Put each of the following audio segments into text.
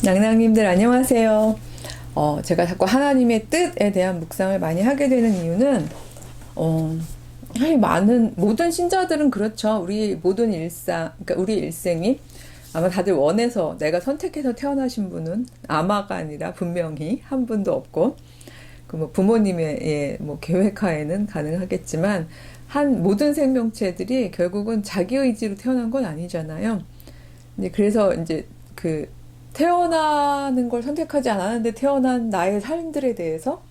낭낭님들 안녕하세요. 제가 자꾸 하나님의 뜻에 대한 묵상을 많이 하게 되는 이유는 모든 신자들은 그렇죠. 우리 모든 그러니까 우리 일생이 아마 다들 원해서 내가 선택해서 태어나신 분은 아마가 아니라 분명히 한 분도 없고, 그 뭐 부모님의 뭐 계획하에는 가능하겠지만 모든 생명체들이 결국은 자기 의지로 태어난 건 아니잖아요. 그래서 이제 태어나는 걸 선택하지 않았는데 태어난 나의 삶들에 대해서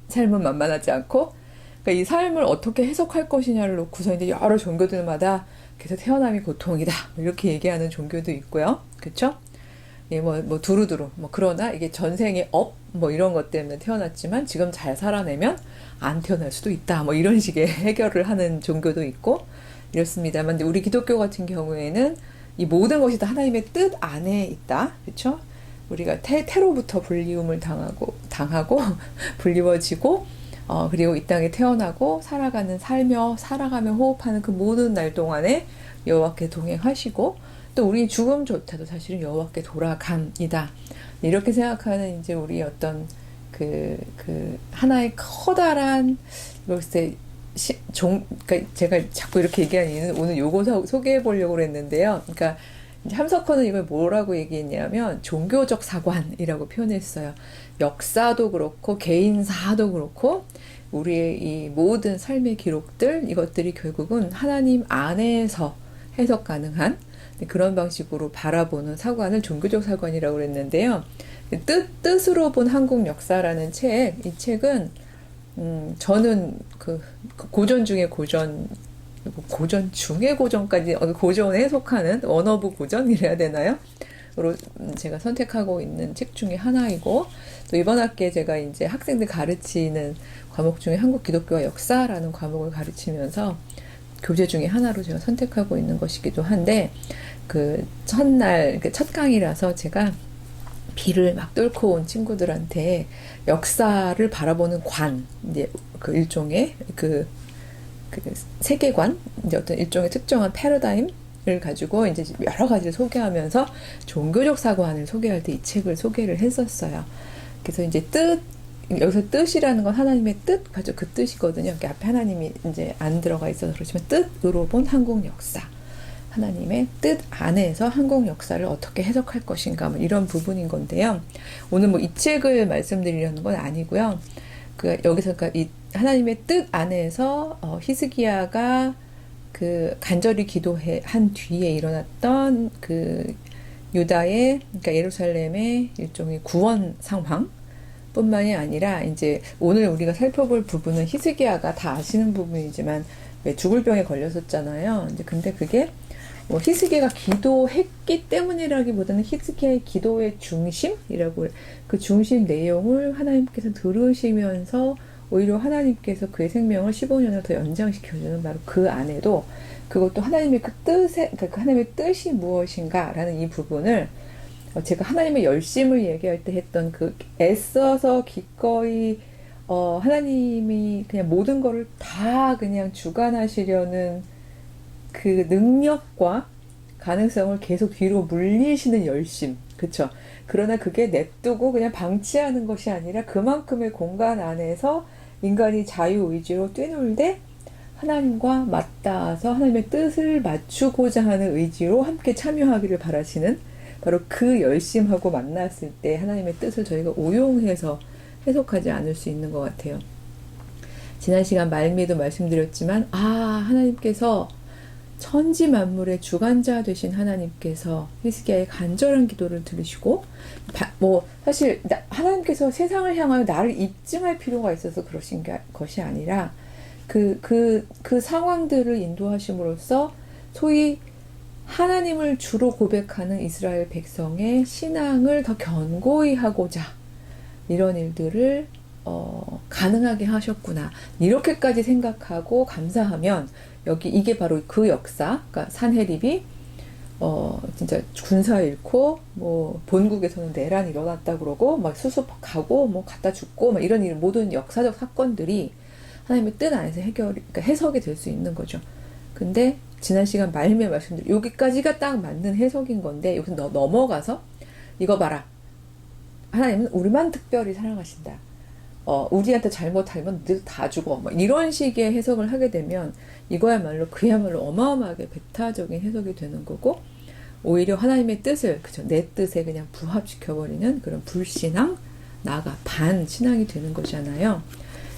삶은 만만하지 않고, 그러니까 이 삶을 어떻게 해석할 것이냐를 놓고서 이제 여러 종교들마다 그래서 태어남이 고통이다 이렇게 얘기하는 종교도 있고요, 그렇죠? 뭐 두루두루 그러나 이게 전생의 뭐 이런 것 때문에 태어났지만 지금 잘 살아내면 안 태어날 수도 있다 뭐 이런 식의 해결을 하는 종교도 있고 이렇습니다만, 우리 기독교 같은 경우에는 이 모든 것이 다 하나님의 뜻 안에 있다, 그렇죠? 우리가 태로부터 분리움을 당하고 불리워지고, 그리고 이 땅에 태어나고 살아가며 호흡하는 그 모든 날 동안에 여호와께 동행하시고, 또 우리 죽음조차도 사실은 여호와께 돌아감이다. 이렇게 생각하는 이제 우리 어떤 하나의 커다란, 글쎄, 그러니까 제가 자꾸 이렇게 얘기하는 이유는 오늘 요거 소개해 보려고 했는데요. 그러니까 함석헌은 이걸 뭐라고 얘기했냐면 종교적 사관이라고 표현했어요. 역사도 그렇고 개인사도 그렇고 우리의 이 모든 삶의 기록들, 이것들이 결국은 하나님 안에서 해석 가능한 그런 방식으로 바라보는 사관을 종교적 사관이라고 그랬는데요. 뜻으로 본 한국 역사라는 이 책은 저는 고전 중에 고전 중에 고전까지 고전에 해석하는 원 오브 고전이래야 되나요? 제가 선택하고 있는 책 중에 하나이고, 또 이번 학기에 제가 이제 학생들 가르치는 과목 중에 한국 기독교와 역사라는 과목을 가르치면서 교재 중에 하나로 제가 선택하고 있는 것이기도 한데, 첫날 첫 강의라서 제가 비를 막 뚫고 온 친구들한테 역사를 바라보는 이제 일종의 세계관, 이제 어떤 일종의 특정한 패러다임을 가지고 이제 여러 가지를 소개하면서 종교적 사관을 소개할 때 이 책을 소개를 했었어요. 그래서 이제 여기서 뜻이라는 건 하나님의 뜻, 그 뜻이거든요. 앞에 하나님이 이제 안 들어가 있어서 그렇지만 뜻으로 본 한국 역사. 하나님의 뜻 안에서 한국 역사를 어떻게 해석할 것인가, 뭐 이런 부분인 건데요. 오늘 뭐 이 책을 말씀드리려는 건 아니고요. 여기서 이 하나님의 뜻 안에서 히스기야가 간절히 기도한 뒤에 일어났던 유다의, 그러니까 예루살렘의 일종의 구원 상황 뿐만이 아니라, 이제 오늘 우리가 살펴볼 부분은 히스기야가 다 아시는 부분이지만 왜 죽을 병에 걸렸었잖아요. 근데 그게 히스기야가 기도했기 때문이라기보다는 히스기야의 기도의 중심이라고, 그 중심 내용을 하나님께서 들으시면서 오히려 하나님께서 그의 생명을 15년을 더 연장시켜주는, 바로 그 안에도 그것도 하나님의 하나님의 뜻이 무엇인가라는 이 부분을, 제가 하나님의 열심을 얘기할 때 했던 애써서 기꺼이 하나님이 그냥 모든 거를 다 그냥 주관하시려는 그 능력과 가능성을 계속 뒤로 물리시는 열심, 그쵸? 그러나 그게 냅두고 그냥 방치하는 것이 아니라 그만큼의 공간 안에서 인간이 자유의지로 뛰놀되 하나님과 맞닿아서 하나님의 뜻을 맞추고자 하는 의지로 함께 참여하기를 바라시는, 바로 그 열심하고 만났을 때 하나님의 뜻을 저희가 오용해서 해석하지 않을 수 있는 것 같아요. 지난 시간 말미에도 말씀드렸지만, 하나님께서 천지 만물의 주관자 되신 하나님께서 히스기야의 간절한 기도를 들으시고, 사실 하나님께서 세상을 향하여 나를 입증할 필요가 있어서 그러신 것이 아니라 그 상황들을 인도하심으로써 소위 하나님을 주로 고백하는 이스라엘 백성의 신앙을 더 견고히 하고자 이런 일들을 가능하게 하셨구나, 이렇게까지 생각하고 감사하면, 이게 바로 그 역사, 그러니까 산헤립이 진짜 군사 잃고 본국에서는 내란이 일어났다 그러고 수습하고 갖다 죽고 이런 모든 역사적 사건들이 하나님의 뜻 안에서 그러니까 해석이 될 수 있는 거죠. 근데 지난 시간 말미에 말씀드린 여기까지가 딱 맞는 해석인 건데 여기서 넘어가서 이거 봐라. 하나님은 우리만 특별히 사랑하신다. 우리한테 잘못하면 늘 다 죽어. 뭐 이런 식의 해석을 하게 되면 이거야말로 그야말로 어마어마하게 배타적인 해석이 되는 거고 오히려 하나님의 뜻을 그죠 내 뜻에 그냥 부합시켜버리는 그런 불신앙 나아가 반신앙이 되는 거잖아요.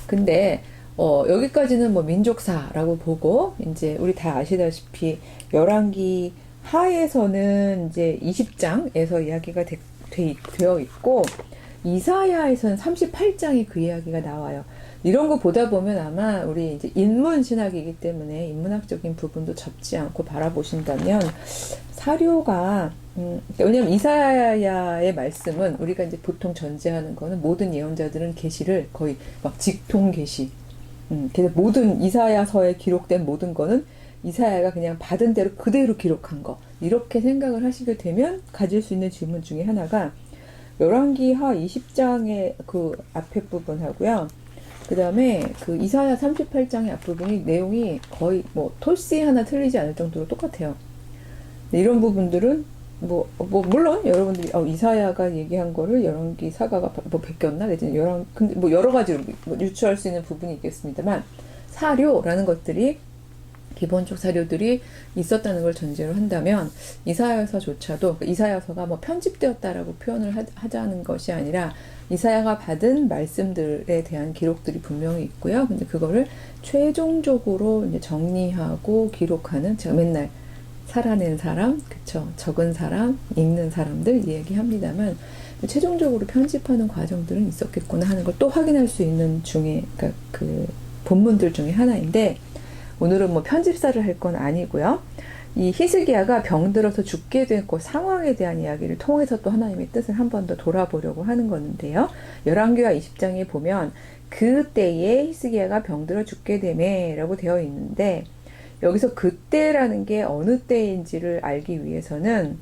근데 여기까지는 뭐 민족사라고 보고 이제 우리 다 아시다시피 열왕기 하에서는 이제 20장에서 이야기가 되어 있고 이사야에서는 38장이 그 이야기가 나와요. 이런 거 보다 보면 아마 우리 이제 인문 신학이기 때문에 인문학적인 부분도 접지 않고 바라보신다면 사료가 왜냐면 이사야의 말씀은 우리가 이제 보통 전제하는 거는 모든 예언자들은 계시를 거의 막 직통 계시. 그래서 모든 이사야서에 기록된 모든 거는 이사야가 그냥 받은 대로 그대로 기록한 거. 이렇게 생각을 하시게 되면 가질 수 있는 질문 중에 하나가 열왕기하 20장의 그 앞에 부분하고요. 그 다음에 그 이사야 38장의 앞부분이 내용이 거의 뭐 톨씨 하나 틀리지 않을 정도로 똑같아요. 이런 부분들은 물론 여러분들이 이사야가 얘기한 거를 열왕기 사가가 뭐 베꼈나 내지는 근데 뭐 여러 가지로 뭐 유추할 수 있는 부분이 있겠습니다만 사료라는 것들이 기본적 사료들이 있었다는 걸 전제로 한다면 이사야서조차도 이사야서가 뭐 편집되었다라고 표현을 하자는 것이 아니라 이사야가 받은 말씀들에 대한 기록들이 분명히 있고요. 근데 그거를 최종적으로 이제 정리하고 기록하는 제가 맨날 살아낸 사람, 그쵸? 적은 사람, 읽는 사람들 이야기합니다만 최종적으로 편집하는 과정들은 있었겠구나 하는 걸 또 확인할 수 있는 중에 그러니까 그 본문들 중에 하나인데 오늘은 뭐 편집사를 할 건 아니고요. 이 히스기야가 병들어서 죽게 된 그 상황에 대한 이야기를 통해서 또 하나님의 뜻을 한 번 더 돌아보려고 하는 건데요. 열왕기하 20장에 보면 그때에 히스기야가 병들어 죽게 되매라고 되어 있는데 여기서 그때라는 게 어느 때인지를 알기 위해서는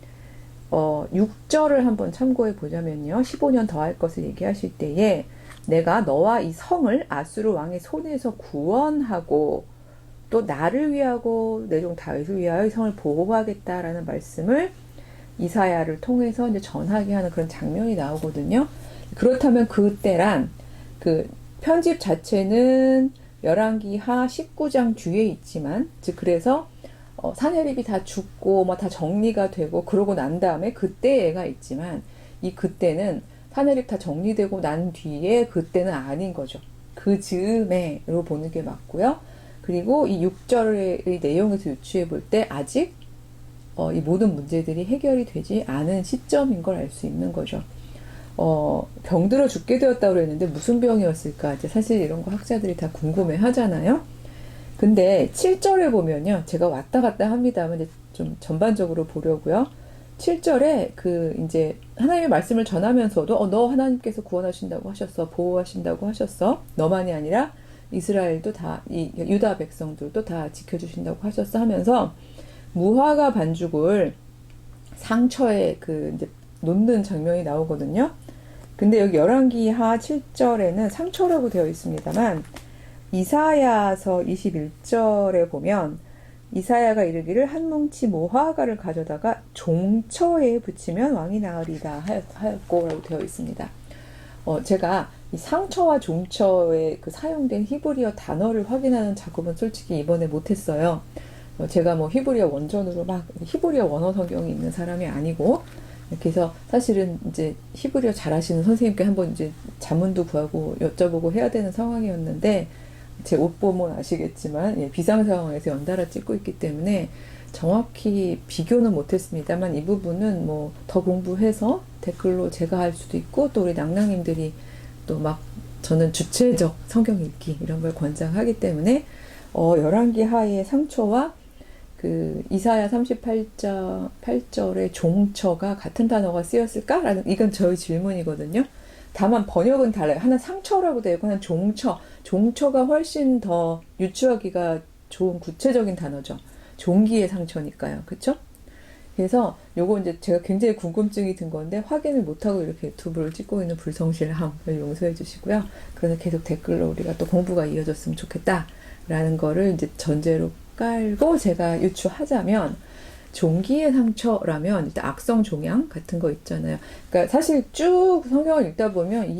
6절을 한번 참고해 보자면요. 15년 더 할 것을 얘기하실 때에 내가 너와 이 성을 아수르 왕의 손에서 구원하고 또 나를 위하고 내 종 다윗을 위하여 이 성을 보호하겠다라는 말씀을 이사야를 통해서 이제 전하게 하는 그런 장면이 나오거든요. 그렇다면 그때란 그 편집 자체는 열왕기하 19장 뒤에 있지만 즉 그래서 사내립이 다 죽고 뭐 다 정리가 되고 그러고 난 다음에 그때가 있지만 이 그때는 사내립 다 정리되고 난 뒤에 그때는 아닌 거죠. 그 즈음에로 보는 게 맞고요. 그리고 이 6절의 내용에서 유추해 볼 때 아직 이 모든 문제들이 해결이 되지 않은 시점인 걸 알 수 있는 거죠. 병들어 죽게 되었다고 그랬는데 무슨 병이었을까? 이제 사실 이런 거 학자들이 다 궁금해 하잖아요. 근데 7절에 보면요. 제가 왔다 갔다 합니다만 이제 좀 전반적으로 보려고요. 7절에 이제 하나님의 말씀을 전하면서도 너 하나님께서 구원하신다고 하셨어. 보호하신다고 하셨어. 너만이 아니라 이스라엘도 다, 이 유다 백성들도 다 지켜주신다고 하셨어 하면서 무화과 반죽을 상처에 이제 놓는 장면이 나오거든요. 근데 여기 열왕기하 7절에는 상처라고 되어 있습니다만 이사야서 21절에 보면 이사야가 이르기를 한 뭉치 무화과를 가져다가 종처에 붙이면 왕이 나으리다 하였고라고 되어 있습니다. 제가 이 상처와 종처에 사용된 히브리어 단어를 확인하는 작업은 솔직히 이번에 못했어요. 제가 뭐 히브리어 원전으로 막 히브리어 원어 성경이 있는 사람이 아니고 그래서 사실은 이제 히브리어 잘하시는 선생님께 한번 이제 자문도 구하고 여쭤보고 해야 되는 상황이었는데 제 옷 보면 아시겠지만 비상 상황에서 연달아 찍고 있기 때문에 정확히 비교는 못했습니다만 이 부분은 뭐 더 공부해서 댓글로 제가 할 수도 있고 또 우리 낭낭님들이 또 막 저는 주체적 성경 읽기 이런 걸 권장하기 때문에 열왕기하의 상처와 이사야 38절의 종처가 같은 단어가 쓰였을까라는 이건 저의 질문이거든요. 다만 번역은 달라요. 하나는 상처라고 되어 있고 하나는 종처가 훨씬 더 유추하기가 좋은 구체적인 단어죠. 종기의 상처니까요. 그쵸? 그래서 요거 이제 제가 굉장히 궁금증이 든 건데 확인을 못하고 이렇게 유튜브를 찍고 있는 불성실함을 용서해 주시고요. 그래서 계속 댓글로 우리가 또 공부가 이어졌으면 좋겠다라는 거를 이제 전제로 깔고 제가 유추하자면 종기의 상처라면 일단 악성 종양 같은 거 있잖아요. 그러니까 사실 쭉 성경을 읽다 보면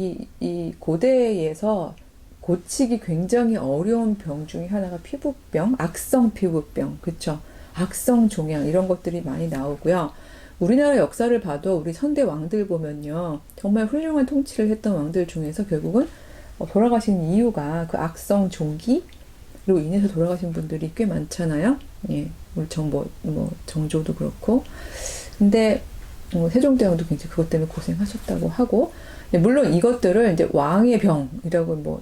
이 고대에서 고치기 굉장히 어려운 병 중에 하나가 피부병, 악성 피부병, 그쵸? 악성 종양 이런 것들이 많이 나오고요. 우리나라 역사를 봐도 우리 선대 왕들 보면요. 정말 훌륭한 통치를 했던 왕들 중에서 결국은 돌아가신 이유가 그 악성 종기로 인해서 돌아가신 분들이 꽤 많잖아요. 예. 우리 정조도 그렇고. 근데 세종대왕도 굉장히 그것 때문에 고생하셨다고 하고, 물론 이것들을 이제 왕의 병이라고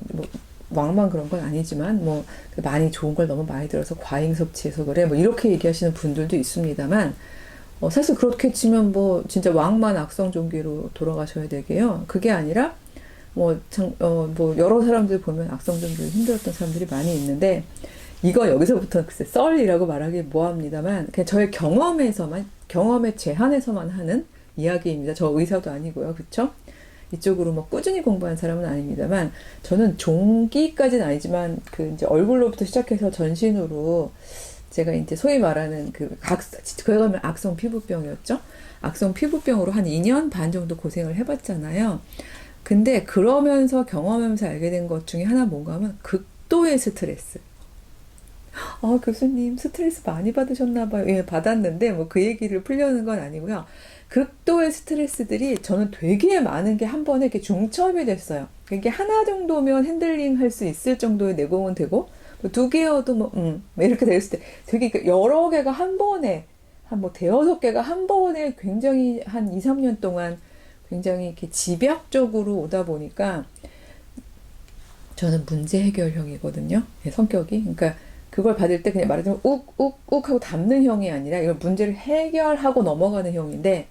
왕만 그런 건 아니지만 많이 좋은 걸 너무 많이 들어서 과잉 섭취해서 그래 이렇게 얘기하시는 분들도 있습니다만 사실 그렇게 치면 진짜 왕만 악성 종기로 돌아가셔야 되게요. 그게 아니라 여러 사람들 보면 악성 종기로 힘들었던 사람들이 많이 있는데 이거 여기서부터 글쎄 썰이라고 말하기 뭐합니다만 그냥 저의 경험의 제한에서만 하는 이야기입니다. 저 의사도 아니고요. 그쵸? 이쪽으로 꾸준히 공부한 사람은 아닙니다만, 저는 종기까지는 아니지만, 이제 얼굴로부터 시작해서 전신으로, 제가 이제 소위 말하는 그거는 악성 피부병이었죠? 악성 피부병으로 한 2년 반 정도 고생을 해봤잖아요. 근데 그러면서 경험하면서 알게 된 것 중에 하나 뭔가 하면, 극도의 스트레스. 교수님, 스트레스 많이 받으셨나봐요. 예, 받았는데, 그 얘기를 풀려는 건 아니고요. 극도의 스트레스들이 저는 되게 많은 게 한 번에 이렇게 중첩이 됐어요. 이게 하나 정도면 핸들링 할 수 있을 정도의 내공은 되고, 두 개여도 이렇게 됐을 때 되게 여러 개가 한 번에, 대여섯 개가 한 번에 굉장히 한 2, 3년 동안 굉장히 이렇게 집약적으로 오다 보니까 저는 문제 해결형이거든요. 성격이. 그러니까 그걸 받을 때 그냥 말하자면 욱욱욱 하고 담는 형이 아니라 이걸 문제를 해결하고 넘어가는 형인데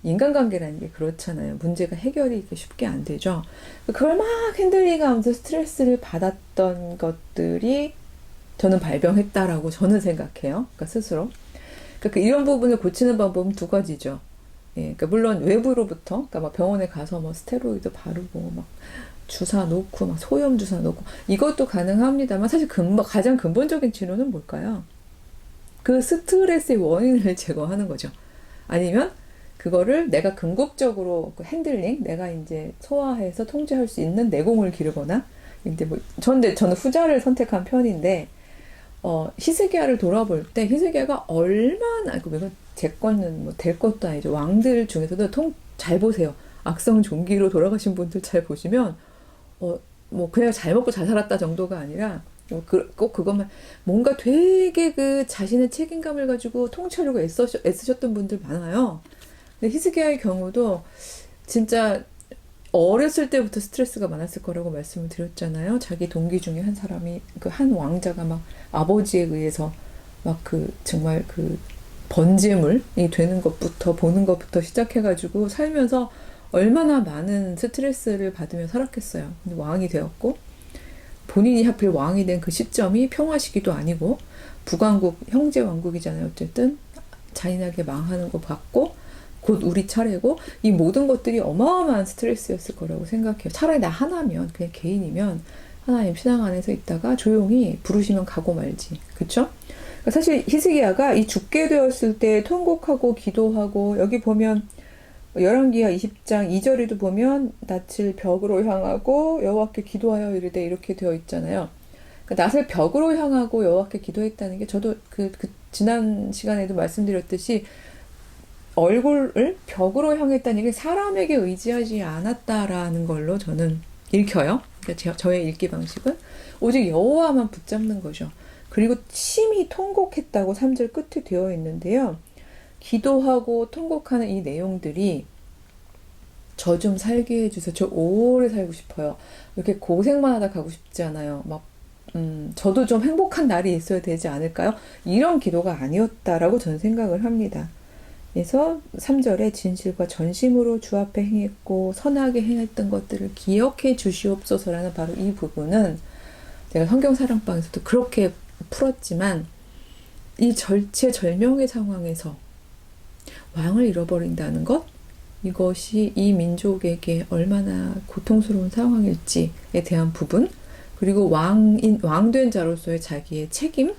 인간관계라는 게 그렇잖아요. 문제가 해결이 이렇게 쉽게 안 되죠. 그걸 막 핸들링하면서 스트레스를 받았던 것들이 저는 발병했다라고 저는 생각해요. 그러니까 스스로. 그러니까 이런 부분을 고치는 방법은 두 가지죠. 예, 그러니까 물론 외부로부터, 그러니까 병원에 가서 스테로이드 바르고 주사 놓고 소염 주사 놓고 이것도 가능합니다만 사실 가장 근본적인 치료는 뭘까요? 그 스트레스의 원인을 제거하는 거죠. 아니면 그거를 내가 궁극적으로 핸들링, 내가 이제 소화해서 통제할 수 있는 내공을 기르거나 이제 저는 후자를 선택한 편인데 히스기야를 돌아볼 때 히스기야가 얼마나 이건 제 거는 될 것도 아니죠. 왕들 중에서도 잘 보세요. 악성 종기로 돌아가신 분들 잘 보시면 그냥 잘 먹고 잘 살았다 정도가 아니라, 꼭 그것만, 뭔가 되게 자신의 책임감을 가지고 통치하려고 애쓰셨던 분들 많아요. 근데 히스기야의 경우도 진짜 어렸을 때부터 스트레스가 많았을 거라고 말씀을 드렸잖아요. 자기 동기 중에 한 사람이, 한 왕자가 아버지에 의해서 정말 번제물이 되는 것부터, 보는 것부터 시작해가지고 살면서 얼마나 많은 스트레스를 받으며 살았겠어요. 근데 왕이 되었고, 본인이 하필 왕이 된 그 시점이 평화 시기도 아니고, 북왕국, 형제 왕국이잖아요. 어쨌든, 잔인하게 망하는 거 봤고, 곧 우리 차례고, 이 모든 것들이 어마어마한 스트레스였을 거라고 생각해요. 차라리 나 하나면, 그냥 개인이면, 하나님 신앙 안에서 있다가 조용히 부르시면 가고 말지. 그쵸? 그러니까 사실 히스기야가 이 죽게 되었을 때 통곡하고 기도하고, 여기 보면, 열왕기하 20장 2절에도 보면 낯을 벽으로 향하고 여호와께 기도하여 이르되 이렇게 되어 있잖아요. 그러니까 낯을 벽으로 향하고 여호와께 기도했다는 게 저도 지난 시간에도 말씀드렸듯이 얼굴을 벽으로 향했다는 게 사람에게 의지하지 않았다라는 걸로 저는 읽혀요. 그러니까 저의 읽기 방식은 오직 여호와만 붙잡는 거죠. 그리고 심히 통곡했다고 3절 끝에 되어 있는데요. 기도하고 통곡하는 이 내용들이 저 좀 살게 해주세요. 저 오래 살고 싶어요. 이렇게 고생만 하다 가고 싶지 않아요. 저도 좀 행복한 날이 있어야 되지 않을까요? 이런 기도가 아니었다라고 저는 생각을 합니다. 그래서 3절에 진실과 전심으로 주 앞에 행했고 선하게 행했던 것들을 기억해 주시옵소서라는 바로 이 부분은 제가 성경사랑방에서도 그렇게 풀었지만 이 절체절명의 상황에서 왕을 잃어버린다는 것, 이것이 이 민족에게 얼마나 고통스러운 상황일지에 대한 부분, 그리고 왕된 자로서의 자기의 책임에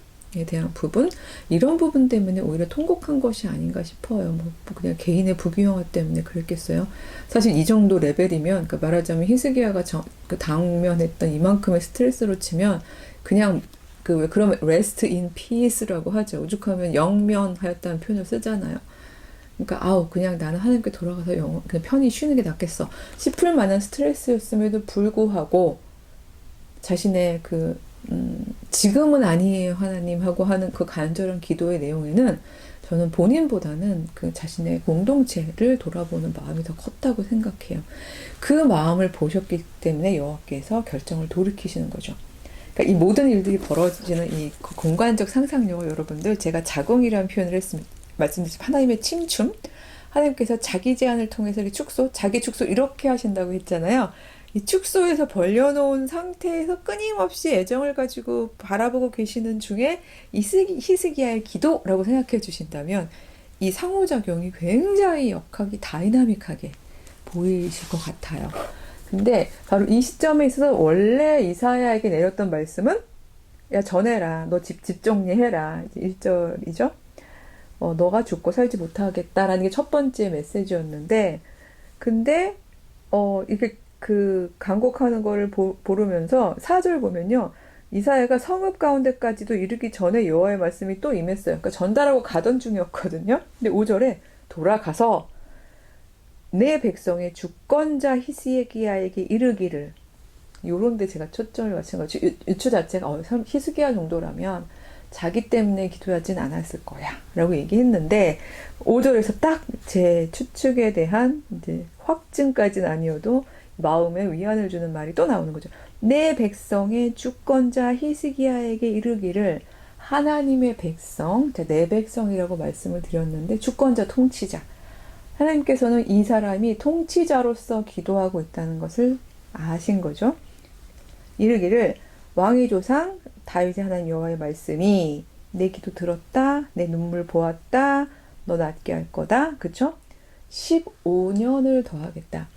대한 부분, 이런 부분 때문에 오히려 통곡한 것이 아닌가 싶어요. 뭐 그냥 개인의 부귀영화 때문에 그랬겠어요. 사실 이 정도 레벨이면, 그러니까 말하자면 히스기야가 그 당면했던 이만큼의 스트레스로 치면 그냥 그러면 rest in peace라고 하죠. 오죽하면 영면하였다는 표현을 쓰잖아요. 그러니까 그냥 나는 하나님께 돌아가서 그냥 편히 쉬는 게 낫겠어 싶을 만한 스트레스였음에도 불구하고 자신의 지금은 아니에요 하나님 하고 하는 그 간절한 기도의 내용에는 저는 본인보다는 그 자신의 공동체를 돌아보는 마음이 더 컸다고 생각해요. 그 마음을 보셨기 때문에 여호와께서 결정을 돌이키시는 거죠. 그러니까 이 모든 일들이 벌어지는 이 공간적 상상력을 여러분들, 제가 자궁이라는 표현을 했습니다. 말씀드렸지만 하나님의 침춤, 하나님께서 자기 제안을 통해서 자기 축소 이렇게 하신다고 했잖아요. 이 축소에서 벌려놓은 상태에서 끊임없이 애정을 가지고 바라보고 계시는 중에 히스기야의 기도라고 생각해 주신다면 이 상호작용이 굉장히 역하게 다이나믹하게 보이실 것 같아요. 근데 바로 이 시점에 있어서 원래 이사야에게 내렸던 말씀은 야 전해라, 너 집 정리해라, 1절이죠. 너가 죽고 살지 못하겠다라는 게 첫 번째 메시지였는데, 근데 이게 간곡하는 거를 보르면서 4절 보면요, 이사야가 성읍 가운데까지도 이르기 전에 여호와의 말씀이 또 임했어요. 그러니까 전달하고 가던 중이었거든요. 근데 5절에 돌아가서 내 백성의 주권자 히스기야에게 이르기를, 요런데 제가 초점을 맞춘 거죠. 유추 자체가 히스기야 정도라면 자기 때문에 기도하진 않았을 거야 라고 얘기했는데, 5절에서 딱 제 추측에 대한 이제 확증까지는 아니어도 마음에 위안을 주는 말이 또 나오는 거죠. 내 백성의 주권자 히스기야에게 이르기를, 하나님의 백성, 내 백성이라고 말씀을 드렸는데 주권자, 통치자, 하나님께서는 이 사람이 통치자로서 기도하고 있다는 것을 아신 거죠. 이르기를, 왕의 조상 다윗의 하나님 여호와의 말씀이 내 기도 들었다, 내 눈물 보았다, 너 낫게 할 거다. 그쵸? 15년을 더하겠다.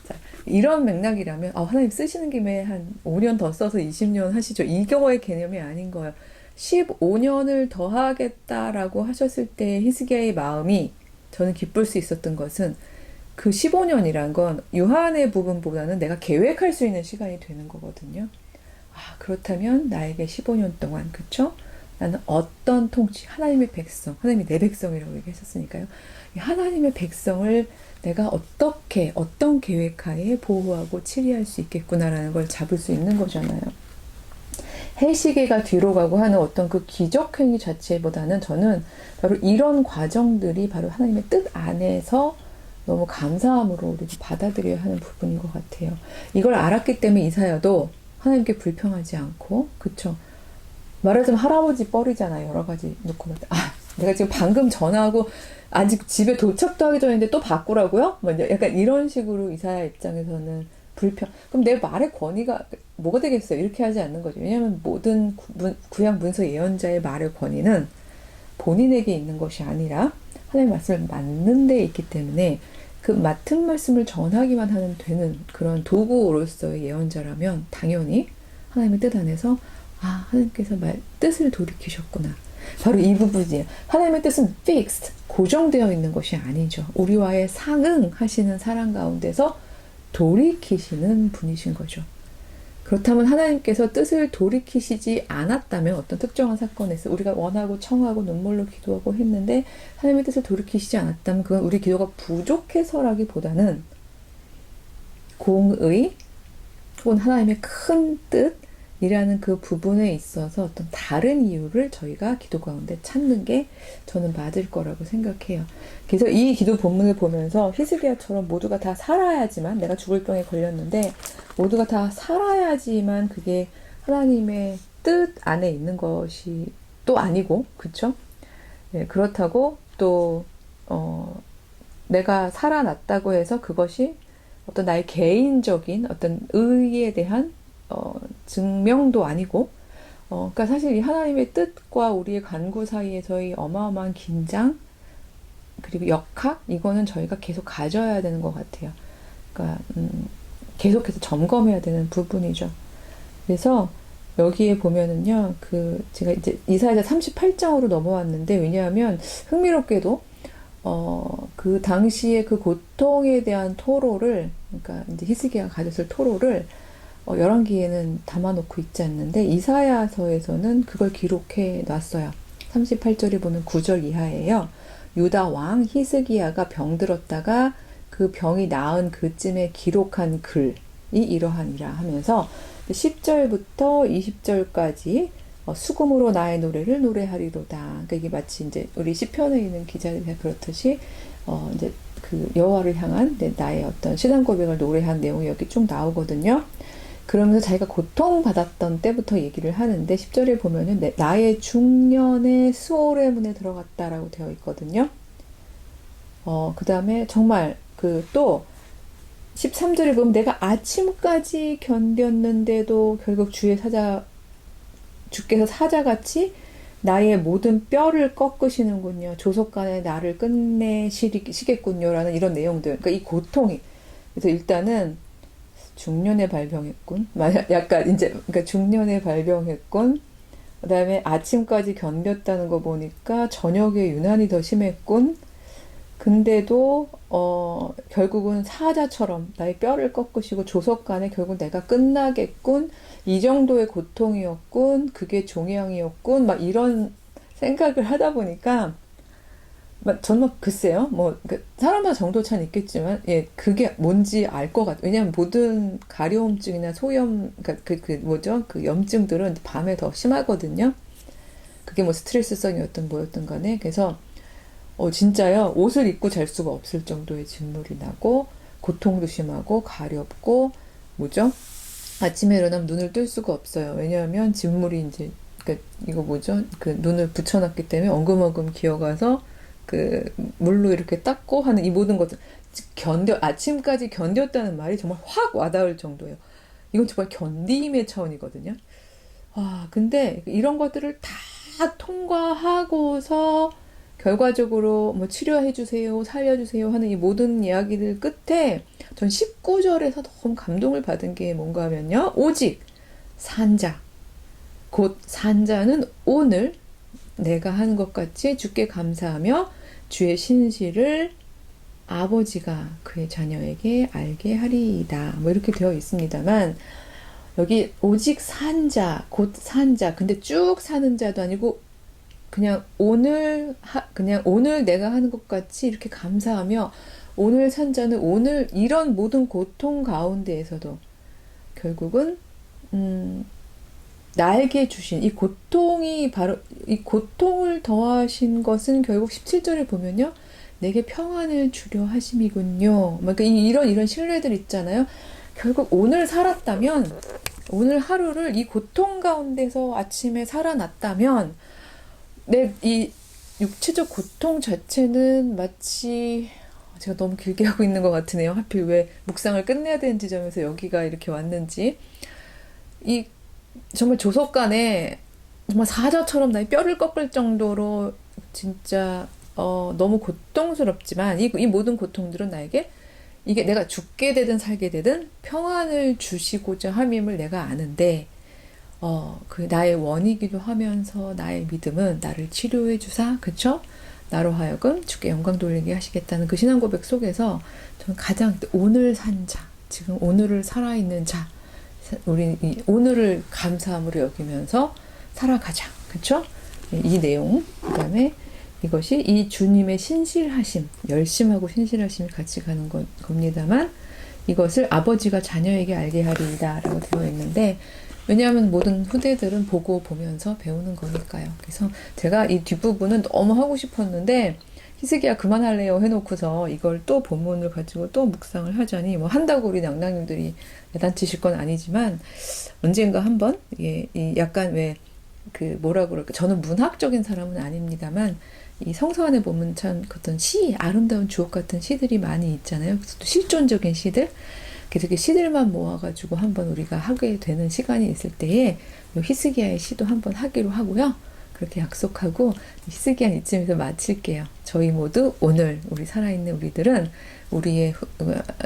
자, 이런 맥락이라면 하나님 쓰시는 김에 한 5년 더 써서 20년 하시죠. 이거의 개념이 아닌 거예요. 15년을 더하겠다라고 하셨을 때 히스기야의 마음이, 저는 기쁠 수 있었던 것은 그 15년이란 건 유한의 부분보다는 내가 계획할 수 있는 시간이 되는 거거든요. 그렇다면 나에게 15년 동안, 그쵸? 나는 어떤 통치, 하나님의 백성, 하나님이 내 백성이라고 얘기하셨으니까요. 하나님의 백성을 내가 어떤 계획하에 보호하고 치리할 수 있겠구나라는 걸 잡을 수 있는 거잖아요. 헬시계가 뒤로 가고 하는 어떤 그 기적 행위 자체보다는 저는 바로 이런 과정들이 바로 하나님의 뜻 안에서 너무 감사함으로 우리가 받아들여야 하는 부분인 것 같아요. 이걸 알았기 때문에 이사야도 하나님께 불평하지 않고, 그쵸? 말하자면 할아버지 뻘이잖아요. 여러 가지 놓고 볼 때. 내가 지금 방금 전화하고 아직 집에 도착도 하기 전인데 또 바꾸라고요? 뭐 약간 이런 식으로 이사야 입장에서는 불평. 그럼 내 말의 권위가 뭐가 되겠어요? 이렇게 하지 않는 거죠. 왜냐하면 모든 구약 문서 예언자의 말의 권위는 본인에게 있는 것이 아니라 하나님의 말씀을 맡는 데 있기 때문에 그 맡은 말씀을 전하기만 하는 되는 그런 도구로서의 예언자라면 당연히 하나님의 뜻 안에서 하나님께서 뜻을 돌이키셨구나. 바로 이 부분이에요. 하나님의 뜻은 fixed, 고정되어 있는 것이 아니죠. 우리와의 상응하시는 사랑 가운데서 돌이키시는 분이신 거죠. 그렇다면 하나님께서 뜻을 돌이키시지 않았다면, 어떤 특정한 사건에서 우리가 원하고 청하고 눈물로 기도하고 했는데 하나님의 뜻을 돌이키시지 않았다면 그건 우리 기도가 부족해서라기보다는 공의 혹은 하나님의 큰 뜻이라는 그 부분에 있어서 어떤 다른 이유를 저희가 기도 가운데 찾는 게 저는 맞을 거라고 생각해요. 그래서 이 기도 본문을 보면서 히스기야처럼 모두가 다 살아야지만, 내가 죽을 병에 걸렸는데 모두가 다 살아야지만 그게 하나님의 뜻 안에 있는 것이 또 아니고, 그쵸? 네, 그렇다고 또 내가 살아났다고 해서 그것이 어떤 나의 개인적인 어떤 의에 대한 증명도 아니고, 그러니까 사실 이 하나님의 뜻과 우리의 간구 사이에서의 어마어마한 긴장, 그리고 역학 이거는 저희가 계속 가져야 되는 것 같아요. 그러니까 계속해서 점검해야 되는 부분이죠. 그래서 여기에 보면은요, 제가 이제 이사야서 38장으로 넘어왔는데, 왜냐하면 흥미롭게도, 그 당시에 그 고통에 대한 토로를, 그러니까 이제 히스기야가 가졌을 토로를, 열왕기에는 담아놓고 있지 않는데, 이사야서에서는 그걸 기록해 놨어요. 38절에 보면 9절 이하예요. 유다 왕 히스기야가 병들었다가 그 병이 나은 그쯤에 기록한 글이 이러하니라 하면서 10절부터 20절까지 수금으로 나의 노래를 노래하리로다. 그러니까 이게 마치 이제 우리 시편에 있는 기자들이 그렇듯이 이제 그 여호와를 향한 나의 어떤 신앙 고백을 노래한 내용이 여기 쭉 나오거든요. 그러면서 자기가 고통받았던 때부터 얘기를 하는데 10절에 보면은 나의 중년의 수월의 문에 들어갔다라고 되어 있거든요. 그 다음에 정말 또 13절에 보면 내가 아침까지 견뎠는데도 결국 주께서 사자같이 나의 모든 뼈를 꺾으시는군요. 조속간에 나를 끝내시겠군요. 라는 이런 내용들. 그러니까 이 고통이. 그래서 일단은 중년에 발병했군. 약간 이제, 그러니까 중년에 발병했군. 그 다음에 아침까지 견뎠다는 거 보니까 저녁에 유난히 더 심했군. 근데도 결국은 사자처럼 나의 뼈를 꺾으시고 조석간에 결국 내가 끝나겠군. 이 정도의 고통이었군. 그게 종양이었군. 막 이런 생각을 하다 보니까 저는 글쎄요. 사람마다 정도 차는 있겠지만 그게 뭔지 알 것 같아요. 왜냐하면 모든 가려움증이나 소염 그 염증들은 밤에 더 심하거든요. 그게 뭐 스트레스성이었든 뭐였든 간에. 그래서 진짜요. 옷을 입고 잘 수가 없을 정도의 진물이 나고, 고통도 심하고, 가렵고, 아침에 일어나면 눈을 뜰 수가 없어요. 왜냐하면 진물이 이제, 눈을 붙여놨기 때문에 엉금엉금 기어가서, 물로 이렇게 닦고 하는 이 모든 것들, 아침까지 견뎠다는 말이 정말 확 와닿을 정도예요. 이건 정말 견딤의 차원이거든요. 근데 이런 것들을 다 통과하고서, 결과적으로 뭐 치료해주세요, 살려주세요 하는 이 모든 이야기들 끝에 전 19절에서 너무 감동을 받은 게 뭔가 하면요. 오직 산자, 곧 산자는 오늘 내가 하는 것 같이 주께 감사하며 주의 신실을 아버지가 그의 자녀에게 알게 하리이다. 뭐 이렇게 되어 있습니다만 여기 오직 산자, 곧 산자. 근데 쭉 사는 자도 아니고 그냥 오늘 내가 하는 것 같이 이렇게 감사하며 오늘 산자는 오늘 이런 모든 고통 가운데에서도 결국은 나에게 주신 이 고통이 바로 이 고통을 더하신 것은 결국 17절에 보면요. 내게 평안을 주려 하심이군요. 그러니까 이런 신뢰들 있잖아요. 결국 오늘 살았다면 오늘 하루를 이 고통 가운데서 아침에 살아났다면 이 육체적 고통 자체는 마치 제가 너무 길게 하고 있는 것 같으네요. 하필 왜 묵상을 끝내야 되는 지점에서 여기가 이렇게 왔는지. 정말 조석간에 정말 사자처럼 나의 뼈를 꺾을 정도로 진짜 너무 고통스럽지만 이 모든 고통들은 나에게 이게 내가 죽게 되든 살게 되든 평안을 주시고자 함임을 내가 아는데 나의 원이기도 하면서 나의 믿음은 나를 치료해 주사, 그쵸? 나로 하여금 주께 영광 돌리게 하시겠다는 그 신앙 고백 속에서 저는 가장 오늘 산 자, 지금 오늘을 살아있는 자, 우리 오늘을 감사함으로 여기면서 살아가자, 그쵸? 이 내용, 그 다음에 이것이 이 주님의 신실하심, 열심하고 신실하심이 같이 가는 겁니다만 이것을 아버지가 자녀에게 알게 하리이다 라고 되어 있는데 왜냐하면 모든 후대들은 보고 보면서 배우는 거니까요. 그래서 제가 이 뒷부분은 너무 하고 싶었는데 히스기야 그만할래요 해놓고서 이걸 또 본문을 가지고 또 묵상을 하자니 뭐 한다고 우리 낭낭님들이 야단치실 건 아니지만 언젠가 한번 약간 뭐라 그럴까 저는 문학적인 사람은 아닙니다만 이 성서 안에 보면 참 어떤 아름다운 주옥 같은 시들이 많이 있잖아요. 그래서 또 실존적인 시들 그래서 그 시들만 모아가지고 한번 우리가 하게 되는 시간이 있을 때에 히스기야의 시도 한번 하기로 하고요. 그렇게 약속하고 시기한 이쯤에서 마칠게요. 저희 모두 오늘 우리 살아있는 우리들은 우리의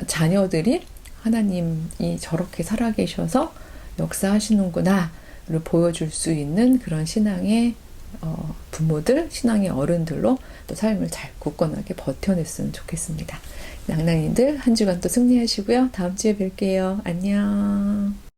자녀들이 하나님이 저렇게 살아계셔서 역사하시는구나를 보여줄 수 있는 그런 신앙의 부모들, 신앙의 어른들로 또 삶을 잘 굳건하게 버텨냈으면 좋겠습니다. 낭낭이들 한 주간 또 승리하시고요. 다음 주에 뵐게요. 안녕.